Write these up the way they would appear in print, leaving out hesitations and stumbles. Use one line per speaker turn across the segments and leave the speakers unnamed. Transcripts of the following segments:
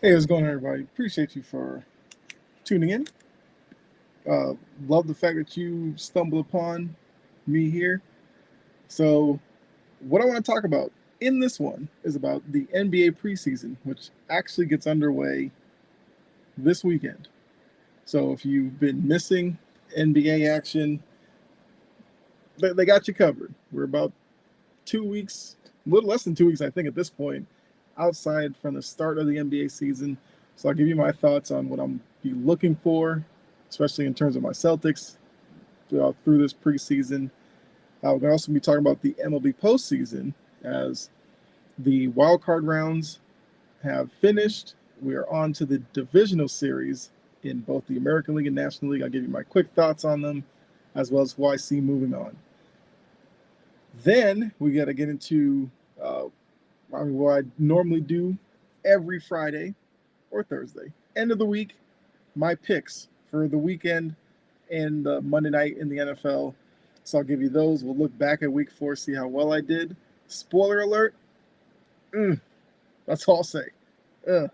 Hey, what's going on, everybody? Appreciate you for tuning in. Uh, love the fact that you stumbled upon me here. So, what I want to talk about in this one is about the NBA preseason, which actually gets underway this weekend. So, if you've been missing NBA action, they got you covered. We're about 2 weeks, a little less than 2 weeks, I think, at this point, outside from the start of the NBA season. So I'll give you my thoughts on what I'm be looking for, especially in terms of my Celtics through this preseason. We're going to also be talking about the MLB postseason as the wild card rounds have finished. We are on to the divisional series in both the American League and National League. I'll give you my quick thoughts on them, as well as who I see moving on. Then we got to get into what I normally do every Friday or Thursday. End of the week, my picks for the weekend and the Monday night in the NFL. So I'll give you those. We'll look back at week 4, see how well I did. Spoiler alert, that's all I'll say. Then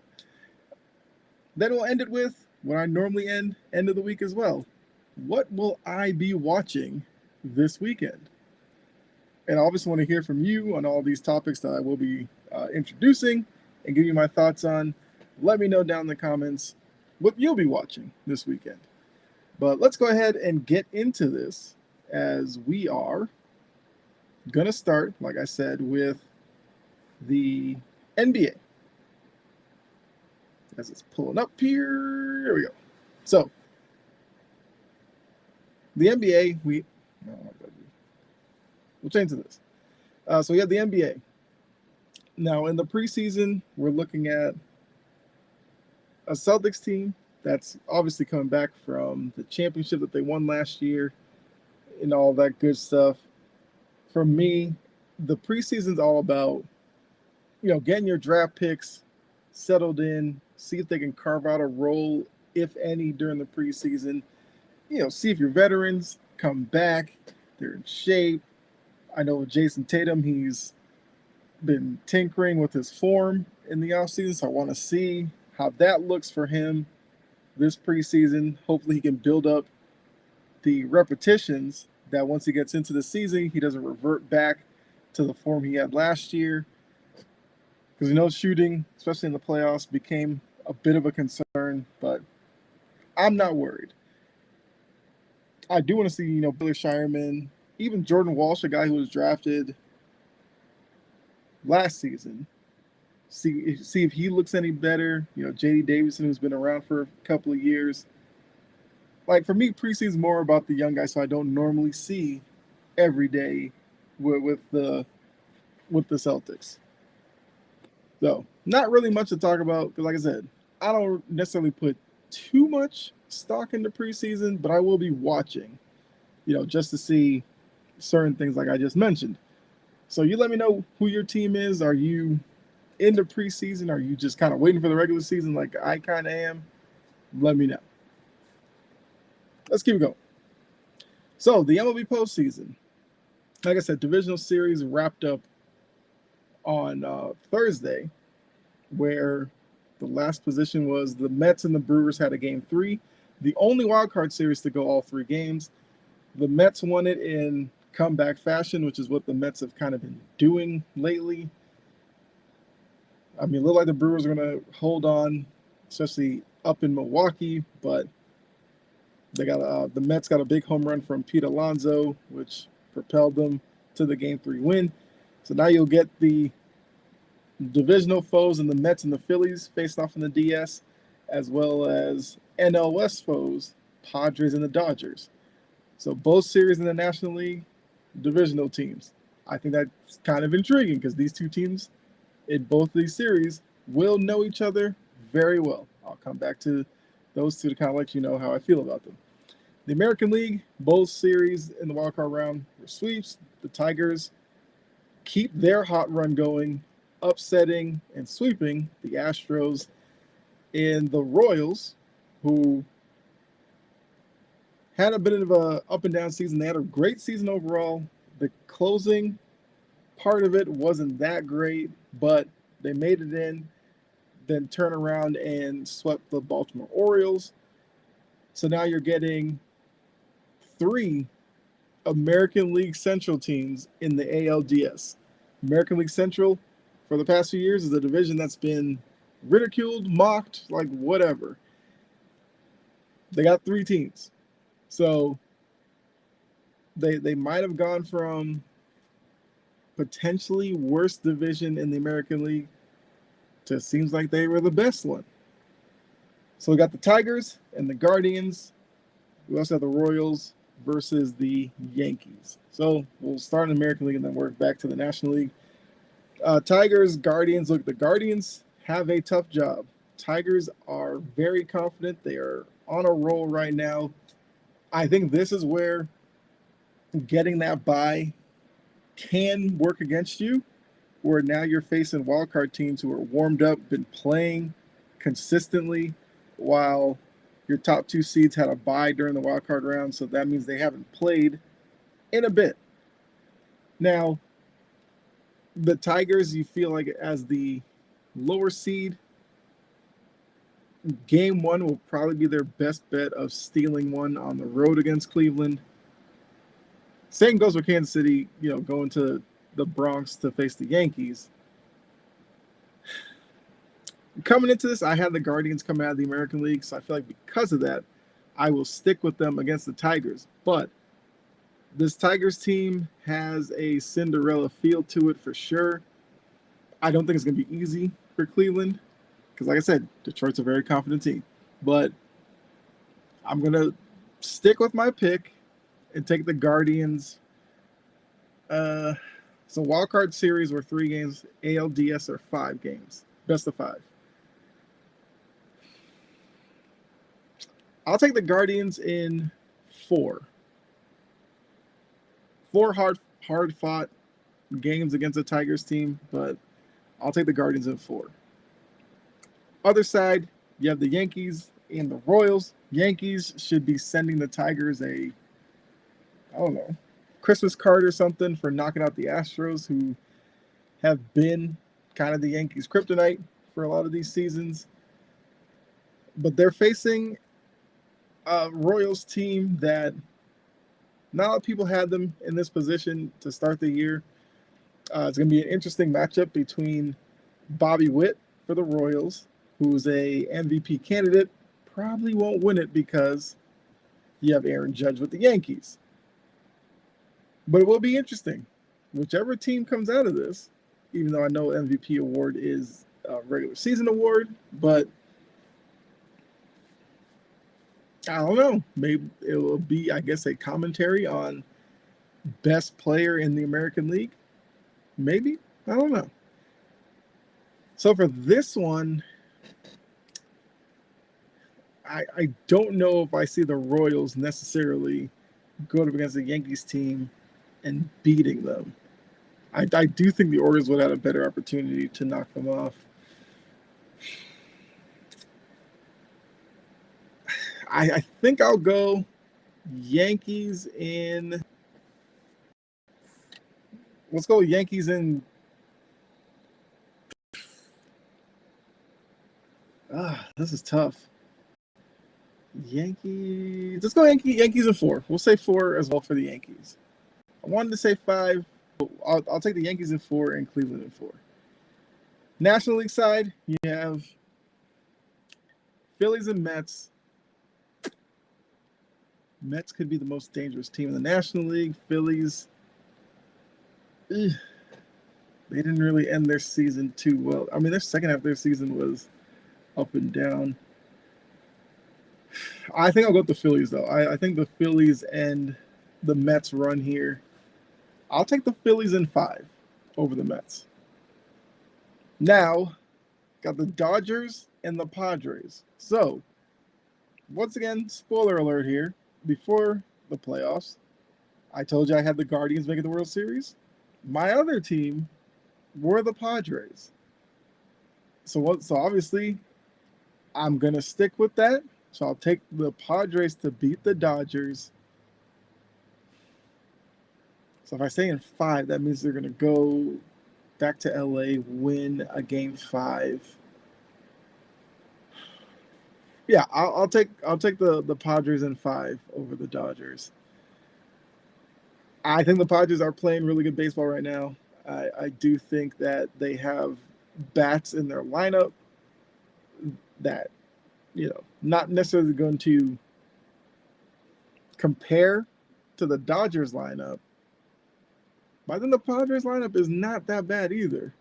we'll end it with what I normally end of the week as well. What will I be watching this weekend? And I obviously want to hear from you on all these topics that I will be introducing and give you my thoughts on. Let me know down in the comments what you'll be watching this weekend. But let's go ahead and get into this, as we are going to start, like I said, with the NBA. As it's pulling up here we go. So, the NBA, we'll change to this. So we have the NBA. Now, in the preseason, we're looking at a Celtics team that's obviously coming back from the championship that they won last year and all that good stuff. For me, the preseason's all about, getting your draft picks settled in, see if they can carve out a role, if any, during the preseason. See if your veterans come back, they're in shape. I know with Jason Tatum, he's been tinkering with his form in the offseason, so I want to see how that looks for him this preseason. Hopefully he can build up the repetitions that once he gets into the season, he doesn't revert back to the form he had last year. Because shooting, especially in the playoffs, became a bit of a concern, but I'm not worried. I do want to see, Billy Shireman, even Jordan Walsh, a guy who was drafted last season, see if he looks any better. J.D. Davison, who's been around for a couple of years. Like, for me, preseason is more about the young guys, so I don't normally see every day with the Celtics. So, not really much to talk about, because like I said, I don't necessarily put too much stock into preseason, but I will be watching, just to see certain things like I just mentioned. So you let me know who your team is. Are you into preseason? Are you just kind of waiting for the regular season like I kind of am? Let me know. Let's keep it going. So the MLB postseason, like I said, divisional series wrapped up on Thursday, where the last position was the Mets and the Brewers had a game 3. The only wild card series to go all 3 games. The Mets won it in comeback fashion, which is what the Mets have kind of been doing lately. I mean, it looked like the Brewers are going to hold on, especially up in Milwaukee, but they got the Mets got a big home run from Pete Alonso, which propelled them to the Game 3 win. So now you'll get the divisional foes in the Mets and the Phillies faced off in the DS, as well as NL West foes, Padres and the Dodgers. So both series in the National League, divisional teams. I think that's kind of intriguing because these two teams in both of these series will know each other very well. I'll come back to those two to kind of let you know how I feel about them. The American League, both series in the wildcard round were sweeps. The Tigers keep their hot run going, upsetting and sweeping the Astros and the Royals, who had a bit of a up and down season. They had a great season overall. The closing part of it wasn't that great, but they made it in. then turn around and swept the Baltimore Orioles. So now you're getting 3 American League Central teams in the ALDS. American League Central, for the past few years, is a division that's been ridiculed, mocked, like whatever. They got 3 teams. So they might have gone from potentially worst division in the American League to seems like they were the best one. So we got the Tigers and the Guardians. We also have the Royals versus the Yankees. So we'll start in the American League and then work back to the National League. Tigers, Guardians. Look, the Guardians have a tough job. Tigers are very confident. They are on a roll right now. I think this is where getting that bye can work against you, where now you're facing wildcard teams who are warmed up, been playing consistently, while your top 2 seeds had a bye during the wildcard round, so that means they haven't played in a bit. Now, the Tigers, you feel like as the lower seed, game 1 will probably be their best bet of stealing one on the road against Cleveland. Same goes with Kansas City, going to the Bronx to face the Yankees. Coming into this, I had the Guardians come out of the American League, so I feel like because of that, I will stick with them against the Tigers. But this Tigers team has a Cinderella feel to it for sure. I don't think it's going to be easy for Cleveland because, like I said, Detroit's a very confident team. But I'm going to stick with my pick and take the Guardians. So wildcard series were 3 games. ALDS are 5 games. Best of 5. I'll take the Guardians in 4. 4 hard-fought games against the Tigers team, but I'll take the Guardians in 4. Other side, you have the Yankees and the Royals. Yankees should be sending the Tigers a, I don't know, Christmas card or something for knocking out the Astros, who have been kind of the Yankees' kryptonite for a lot of these seasons. But they're facing a Royals team that not a lot of people had them in this position to start the year. It's going to be an interesting matchup between Bobby Witt for the Royals, who's a MVP candidate, probably won't win it because you have Aaron Judge with the Yankees. But it will be interesting. Whichever team comes out of this, even though I know MVP award is a regular season award, but I don't know. Maybe it will be, I guess, a commentary on best player in the American League. Maybe. I don't know. So for this one, I don't know if I see the Royals necessarily going up against the Yankees team and beating them. I do think the Orioles would have a better opportunity to knock them off. I think I'll go Yankees in. Let's go Yankees in. This is tough. Yankees. Let's go Yankees in 4. We'll say 4 as well for the Yankees. I wanted to say 5. But I'll take the Yankees in 4 and Cleveland in 4. National League side, you have Phillies and Mets. Mets could be the most dangerous team in the National League. Phillies, they didn't really end their season too well. I mean, their second half of their season was up and down. I think I'll go with the Phillies, though. I think the Phillies end the Mets run here. I'll take the Phillies in 5 over the Mets. Now, got the Dodgers and the Padres. So, once again, spoiler alert here. Before the playoffs, I told you I had the Guardians making the World Series. My other team were the Padres. So obviously, I'm going to stick with that. So I'll take the Padres to beat the Dodgers. So if I say in 5, that means they're going to go back to LA, win a game 5. Yeah, I'll take the Padres in 5 over the Dodgers. I think the Padres are playing really good baseball right now. I do think that they have bats in their lineup that, not necessarily going to compare to the Dodgers lineup, but I think the Padres lineup is not that bad either.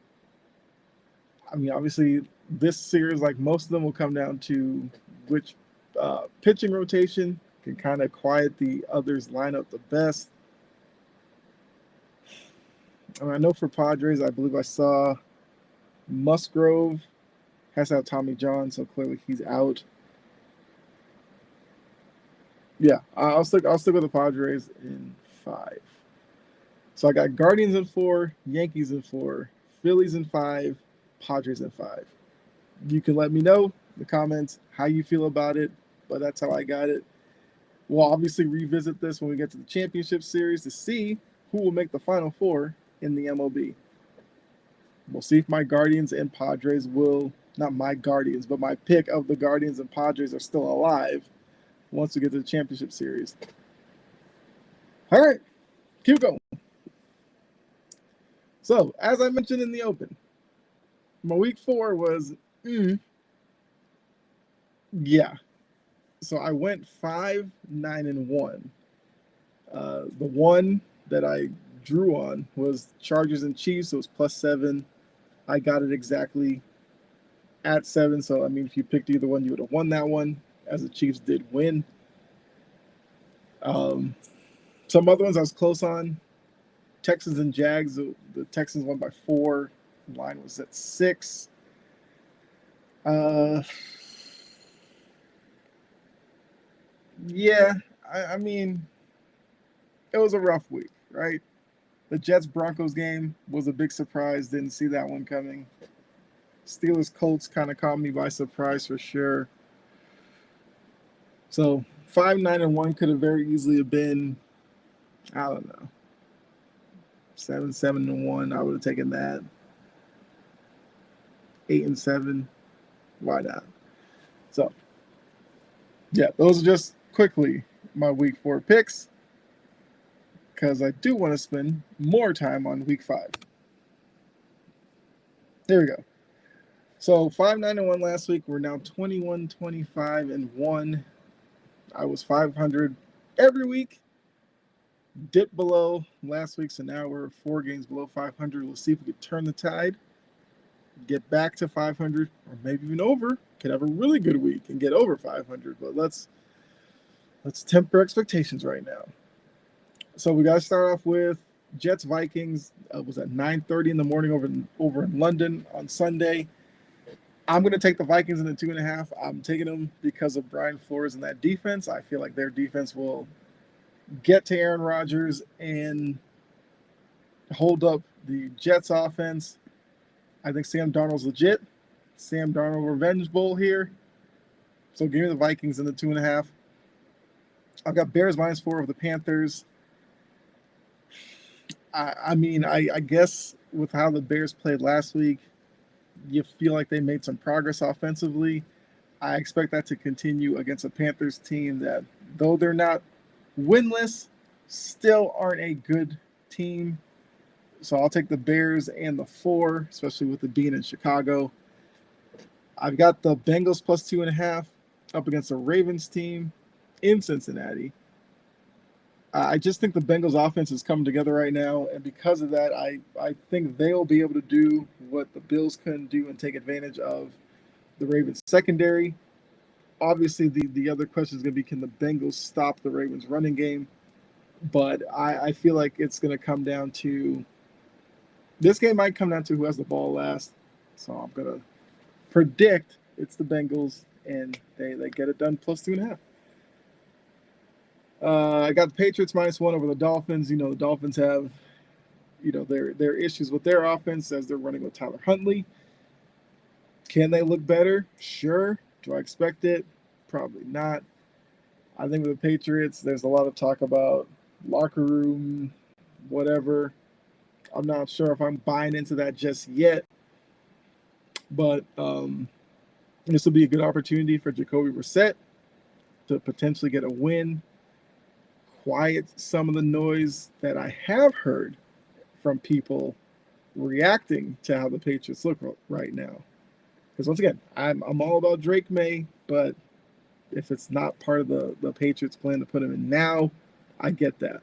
I mean, obviously, this series, like most of them, will come down to which pitching rotation can kind of quiet the others' lineup the best. I know for Padres, I believe I saw Musgrove has to have Tommy John, so clearly he's out. Yeah, I'll stick with the Padres in 5. So I got Guardians in 4, Yankees in 4, Phillies in 5, Padres in 5. You can let me know in the comments how you feel about it, but that's how I got it. We'll obviously revisit this when we get to the championship series to see who will make the Final Four in the MLB. We'll see if my Guardians and Padres will, not my Guardians, but my pick of the Guardians and Padres are still alive once we get to the championship series. All right, keep going. So, as I mentioned in the open, my week 4 was, yeah. So I went 5-9-1. The one that I drew on was Chargers and Chiefs. So it was +7. I got it exactly at 7. So, I mean, if you picked either one, you would have won that one, as the Chiefs did win. Some other ones I was close on. Texans and Jags. The Texans won by 4. The line was at 6. Yeah, I mean, it was a rough week, right? The Jets Broncos game was a big surprise. Didn't see that one coming. Steelers Colts kind of caught me by surprise for sure. So 5-9-1 could have very easily have been, I don't know, 7-7-1. I would have taken that. 8-7. Why not? So yeah, those are just quickly my week 4 picks, because I do want to spend more time on week 5. There we go. So 5-9-1 last week. We're now 21-25-1. I was 500 every week. Dipped below last week, so now we're 4 games below 500. We'll see if we can turn the tide, get back to 500, or maybe even over. Could have a really good week and get over 500. But let's temper expectations right now. So we got to start off with Jets Vikings. It was at 9:30 in the morning over in London on Sunday. I'm going to take the Vikings in the 2.5. I'm taking them because of Brian Flores and that defense. I feel like their defense will get to Aaron Rodgers and hold up the Jets offense. I think Sam Darnold's legit. Sam Darnold Revenge Bowl here. So give me the Vikings in the 2.5. I've got Bears -4 of the Panthers. I guess with how the Bears played last week, you feel like they made some progress offensively. I expect that to continue against a Panthers team that, though they're not winless, still aren't a good team. So I'll take the Bears and the 4, especially with it being in Chicago. I've got the Bengals +2.5 up against the Ravens team in Cincinnati. I just think the Bengals offense is coming together right now, and because of that, I think they'll be able to do what the Bills couldn't do and take advantage of the Ravens secondary. Obviously, the other question is going to be, can the Bengals stop the Ravens running game? But I feel like it's going to come down to, this game might come down to who has the ball last. So I'm going to predict it's the Bengals, and they get it done +2.5. I got the Patriots -1 over the Dolphins. The Dolphins have, their issues with their offense as they're running with Tyler Huntley. Can they look better? Sure. Do I expect it? Probably not. I think with the Patriots, there's a lot of talk about locker room, whatever. I'm not sure if I'm buying into that just yet. But This will be a good opportunity for Jacoby Brissett to potentially get a win, quiet some of the noise that I have heard from people reacting to how the Patriots look right now. Because once again, I'm all about Drake May, but if it's not part of the Patriots' plan to put him in now, I get that.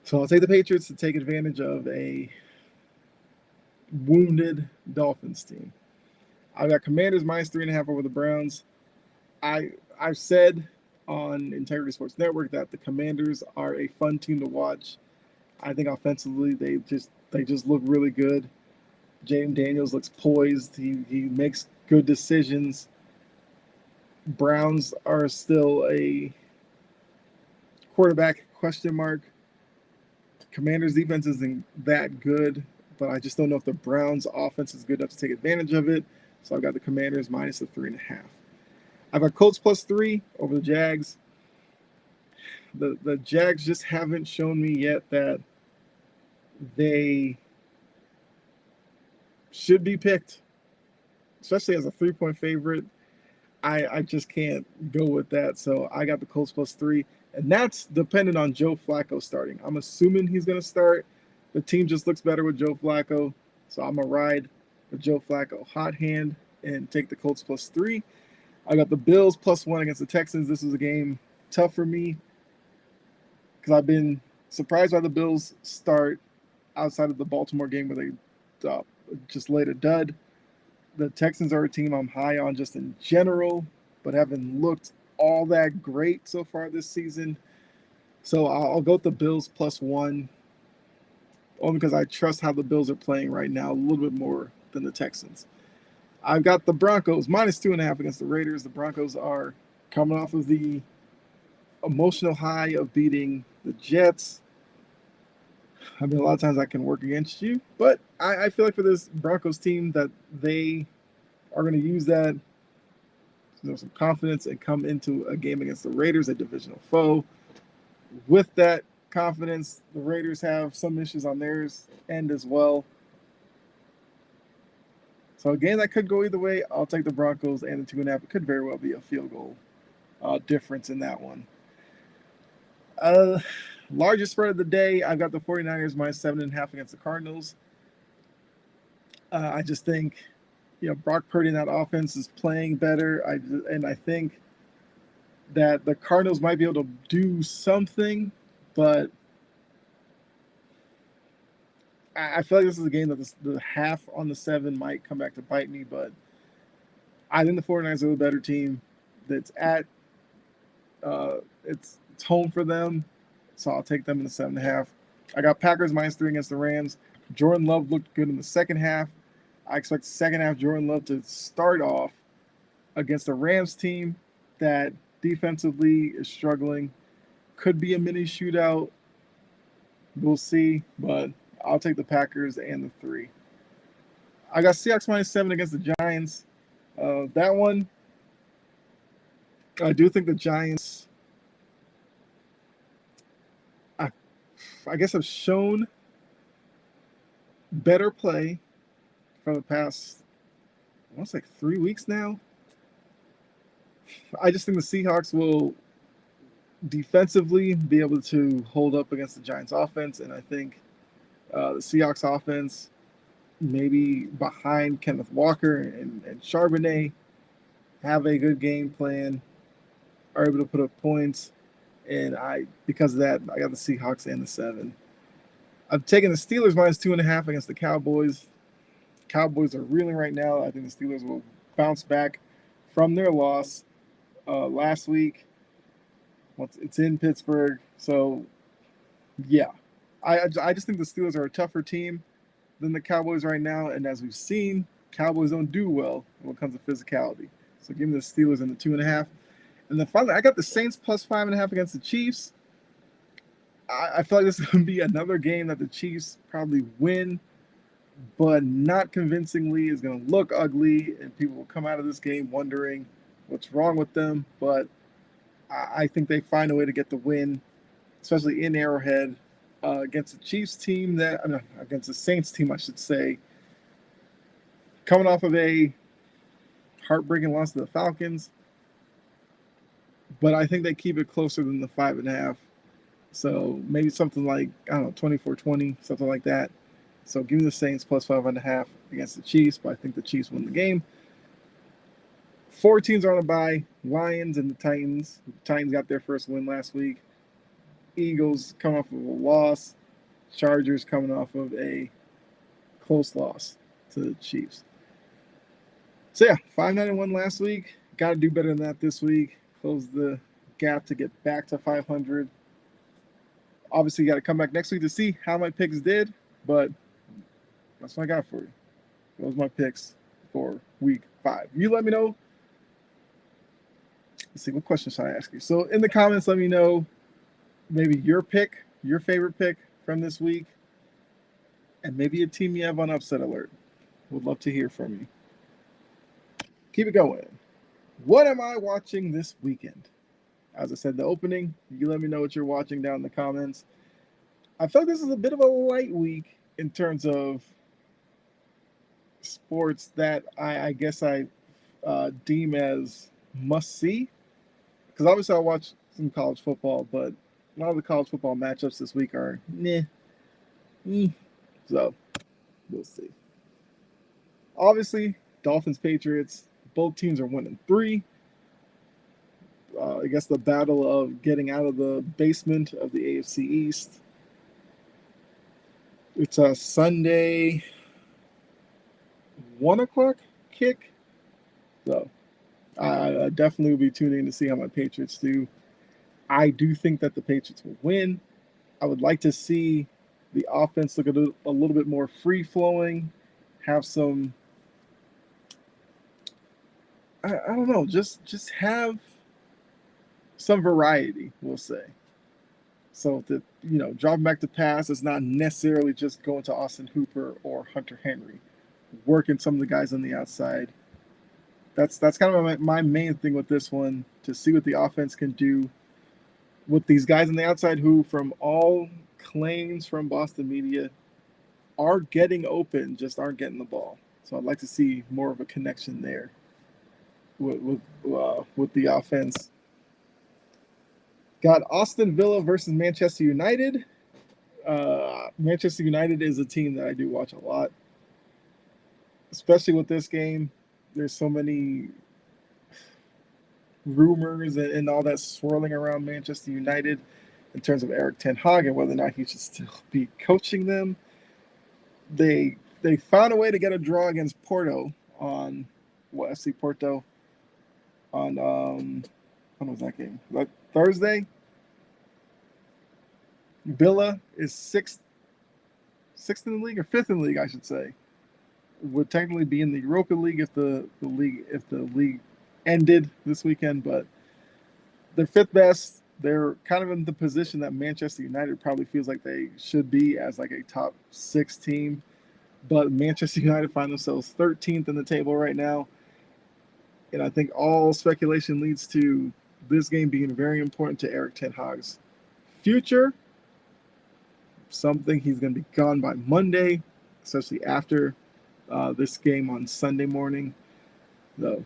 So I'll take the Patriots to take advantage of a wounded Dolphins team. I've got Commanders minus 3.5 over the Browns. I've said on Integrity Sports Network that the Commanders are a fun team to watch. I think offensively they just look really good. Jaden Daniels looks poised. He makes good decisions. Browns are still a quarterback question mark. Commanders defense isn't that good, but I just don't know if the Browns offense is good enough to take advantage of it. So I've got the Commanders minus the 3.5. I've got Colts plus 3 over the Jags. The Jags just haven't shown me yet that they should be picked, especially as a 3-point favorite. I just can't go with that. So I got the Colts plus 3. And that's dependent on Joe Flacco starting. I'm assuming he's going to start. The team just looks better with Joe Flacco. So I'm going to ride the Joe Flacco hot hand and take the Colts plus 3. I got the Bills plus 1 against the Texans. This was a game tough for me because I've been surprised by the Bills start outside of the Baltimore game where they just laid a dud. The Texans are a team I'm high on just in general, but haven't looked all that great so far this season. So I'll go with the Bills plus 1, only because I trust how the Bills are playing right now a little bit more than the Texans. I've got the Broncos minus 2.5 against the Raiders. The Broncos are coming off of the emotional high of beating the Jets. I mean, a lot of times that can work against you, but I feel like for this Broncos team that they are going to use that, some confidence and come into a game against the Raiders, a divisional foe. With that confidence, the Raiders have some issues on their end as well. So a game that could go either way, I'll take the Broncos and the 2.5. It could very well be a field goal difference in that one. Largest spread of the day, I've got the 49ers minus 7.5 against the Cardinals. I just think, Brock Purdy in that offense is playing better. I think that the Cardinals might be able to do something, but I feel like this is a game that the half on the 7 might come back to bite me, but I think the 49ers are the better team. That's it's home for them, so I'll take them in the 7.5. I got Packers minus 3 against the Rams. Jordan Love looked good in the second half. I expect the second half Jordan Love to start off against a Rams team that defensively is struggling. Could be a mini shootout. We'll see, but I'll take the Packers and the 3. I got Seahawks minus 7 against the Giants. That one, I do think the Giants, I guess, have shown better play for the past, I want to say 3 weeks now. I just think the Seahawks will defensively be able to hold up against the Giants offense, and I think the Seahawks offense, maybe behind Kenneth Walker and Charbonnet, have a good game plan, are able to put up points, and because of that, I got the Seahawks and the 7. I've taken the Steelers minus 2.5 against the Cowboys. Cowboys are reeling right now. I think the Steelers will bounce back from their loss last week. It's in Pittsburgh, so yeah. I just think the Steelers are a tougher team than the Cowboys right now, and as we've seen, Cowboys don't do well when it comes to physicality. So give me the Steelers and the 2.5. And then finally, I got the Saints plus 5.5 against the Chiefs. I feel like this is going to be another game that the Chiefs probably win, but not convincingly. Is going to look ugly, and people will come out of this game wondering what's wrong with them. But I think they find a way to get the win, especially in Arrowhead, against the Chiefs team against the Saints team, I should say, coming off of a heartbreaking loss to the Falcons. But I think they keep it closer than the 5.5. So maybe something like, I don't know, 24-20, something like that. So give me the Saints plus 5.5 against the Chiefs, but I think the Chiefs win the game. 4 teams are on a bye: Lions and the Titans. The Titans got their first win last week. Eagles coming off of a loss. Chargers coming off of a close loss to the Chiefs. So yeah, 5-9-1 last week. Got to do better than that this week. Close the gap to get back to 500. Obviously, got to come back next week to see how my picks did, but that's what I got for you. Those are my picks for week 5. You let me know. Let's see, what question should I ask you? So in the comments, let me know maybe your pick, your favorite pick from this week, and maybe a team you have on upset alert. Would love to hear from you. Keep it going. What am I watching this weekend? As I said, the opening, you let me know what you're watching down in the comments. I feel like this is a bit of a light week in terms of sports that I guess I deem as must-see. Because obviously I watch some college football, but a lot of the college football matchups this week are So, we'll see. Obviously, Dolphins, Patriots, both teams are 1-3. I guess the battle of getting out of the basement of the AFC East. It's a Sunday 1 o'clock kick. So I definitely will be tuning in to see how my Patriots do. I do think that the Patriots will win. I would like to see the offense look a little bit more free-flowing, have some, I don't know, just have some variety, we'll say. So that, dropping back to pass is not necessarily just going to Austin Hooper or Hunter Henry. Working some of the guys on the outside. That's kind of my main thing with this one, to see what the offense can do with these guys on the outside who, from all claims from Boston media, are getting open, just aren't getting the ball. So I'd like to see more of a connection there with the offense. Got Aston Villa versus Manchester United. Manchester United is a team that I do watch a lot, especially with this game. There's so many rumors and all that swirling around Manchester United in terms of Erik ten Hag and whether or not he should still be coaching them. They found a way to get a draw against Porto on FC Porto on when was that game? Like Thursday. Villa is sixth in the league, or 5th in the league, I should say. Would technically be in the Europa League if the league ended this weekend, but they're 5th best. They're kind of in the position that Manchester United probably feels like they should be as like a top 6 team. But Manchester United find themselves 13th in the table right now. And I think all speculation leads to this game being very important to Erik ten Hag's future. Something he's going to be gone by Monday, especially after this game on Sunday morning. So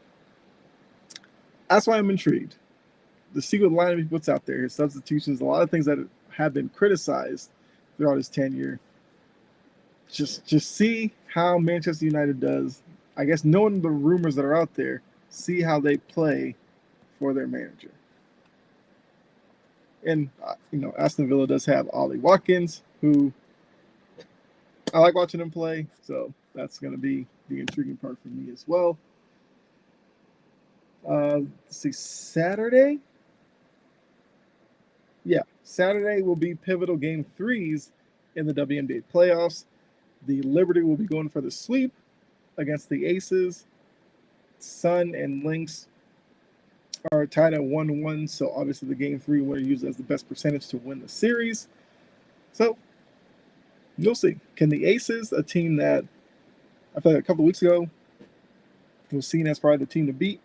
that's why I'm intrigued to see what lineup he puts out there. His substitutions, a lot of things that have been criticized throughout his tenure. Just see how Manchester United does. I guess knowing the rumors that are out there, see how they play for their manager. And Aston Villa does have Ollie Watkins, who I like watching him play. So that's going to be the intriguing part for me as well. Let's see, Saturday. Yeah, Saturday will be pivotal game 3s in the WNBA playoffs. The Liberty will be going for the sweep against the Aces. Sun and Lynx are tied at 1-1, so obviously the game 3 winner used as the best percentage to win the series. So you'll see. Can the Aces, a team that I feel like a couple of weeks ago was seen as probably the team to beat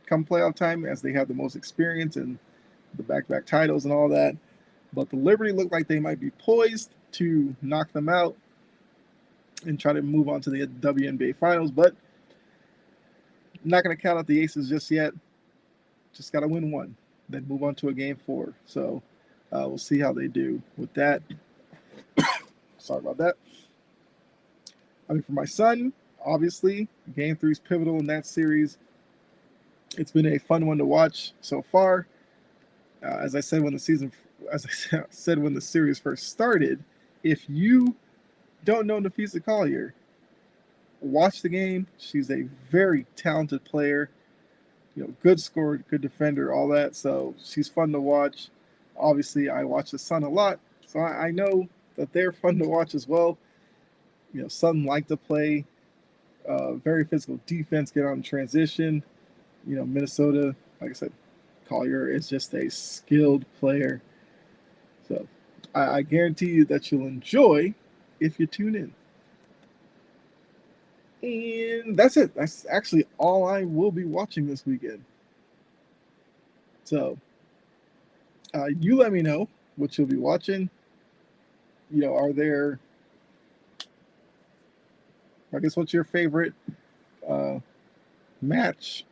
come playoff time, as they have the most experience and the back-to-back titles and all that, but the Liberty look like they might be poised to knock them out and try to move on to the WNBA finals. But not going to count out the aces just yet. Just got to win one, then move on to a game 4. So we'll see how they do with that. Sorry about that. I mean, for my son, obviously, game 3 is pivotal in that series. It's been a fun one to watch so far. As I said when the series first started, if you don't know Nafisa Collier, watch the game. She's a very talented player, good scorer, good defender, all that. So she's fun to watch. Obviously, I watch the Sun a lot, so I know that they're fun to watch as well. Sun like to play very physical defense, get on transition. Minnesota, like I said, Collier is just a skilled player. So I guarantee you that you'll enjoy if you tune in. And that's it. That's actually all I will be watching this weekend. So you let me know what you'll be watching. Are there, I guess, what's your favorite match?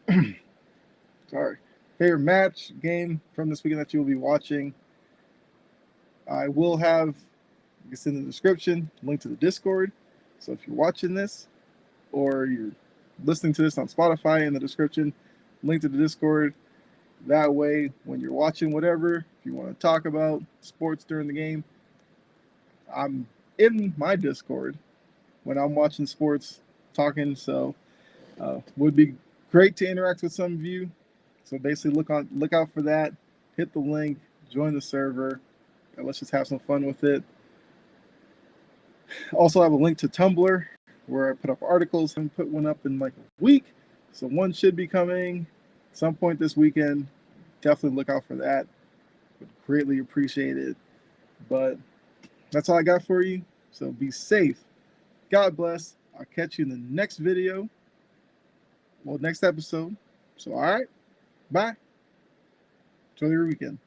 Favorite match game from this weekend that you will be watching. I will have, it's in the description, link to the Discord. So if you're watching this or you're listening to this on Spotify, in the description, link to the Discord. That way, when you're watching whatever, if you want to talk about sports during the game, I'm in my Discord when I'm watching sports, talking. So would be great to interact with some of you. So basically, look out for that. Hit the link, join the server, and let's just have some fun with it. Also, I have a link to Tumblr where I put up articles. I haven't put one up in like a week, so one should be coming some point this weekend. Definitely look out for that. Would greatly appreciate it. But that's all I got for you. So be safe. God bless. I'll catch you in the next video. Well, next episode. So, all right. Bye. Enjoy your weekend.